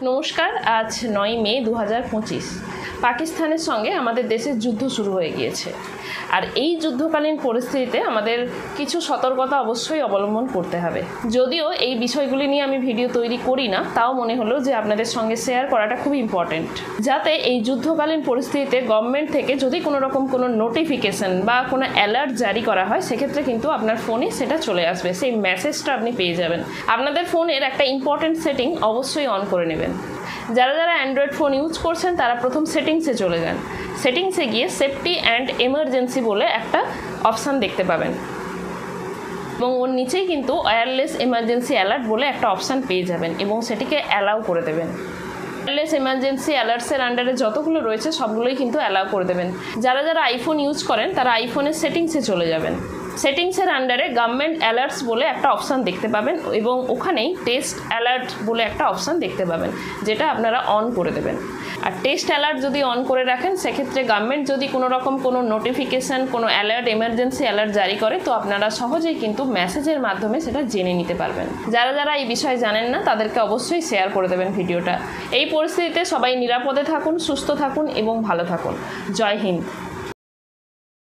নমস্কার। আজ 9 মে 2025 পাকিস্তানের সঙ্গে আমাদের দেশের যুদ্ধ শুরু হয়ে গিয়েছে। আর এই যুদ্ধকালীন পরিস্থিতিতে আমাদের কিছু সতর্কতা অবশ্যই অবলম্বন করতে হবে। যদিও এই বিষয়গুলি নিয়ে আমি ভিডিও তৈরি করি না, তাও মনে হলো যে আপনাদের সঙ্গে শেয়ার করাটা খুব ইম্পর্টেন্ট, যাতে এই যুদ্ধকালীন পরিস্থিতিতে গভর্নমেন্ট থেকে যদি কোনো রকম কোনো নোটিফিকেশন বা কোনো অ্যালার্ট জারি করা হয়, সেক্ষেত্রে কিন্তু আপনার ফোনে সেটা চলে আসবে, সেই মেসেজটা আপনি পেয়ে যাবেন। আপনাদের ফোনের একটা ইম্পর্টেন্ট সেটিং অবশ্যই অন করে নেবেন। যারা অ্যান্ড্রয়েড ফোন ইউজ করছেন তারা প্রথম সেটিংসে চলে যান। সেটিংসে গিয়ে সেফটি অ্যান্ড এমার্জেন্সি বলে একটা অপশান দেখতে পাবেন এবং ওর নিচেই কিন্তু ওয়্যারলেস এমার্জেন্সি অ্যালার্ট বলে একটা অপশান পেয়ে যাবেন এবং সেটিকে অ্যালাউ করে দেবেন। ওয়্যারলেস এমার্জেন্সি অ্যালার্টসের আন্ডারে যতগুলো রয়েছে সবগুলোই কিন্তু অ্যালাউ করে দেবেন। যারা আইফোন ইউজ করেন তারা আইফোনের সেটিংসে চলে যাবেন। সেটিংসের আন্ডারে গভর্নমেন্ট অ্যালার্টস বলে একটা অপশান দেখতে পাবেন এবং ওখানেই টেস্ট অ্যালার্ট বলে একটা অপশান দেখতে পাবেন, যেটা আপনারা অন করে দেবেন। আর টেস্ট অ্যালার্ট যদি অন করে রাখেন, সেক্ষেত্রে গভর্নমেন্ট যদি কোনো রকম কোনো নোটিফিকেশান, কোনো অ্যালার্ট, এমার্জেন্সি অ্যালার্ট জারি করে, তো আপনারা সহজেই কিন্তু মেসেজের মাধ্যমে সেটা জেনে নিতে পারবেন। যারা এই বিষয়ে জানেন না তাদেরকে অবশ্যই শেয়ার করে দেবেন ভিডিওটা। এই পরিস্থিতিতে সবাই নিরাপদে থাকুন, সুস্থ থাকুন এবং ভালো থাকুন। জয় হিন্দ।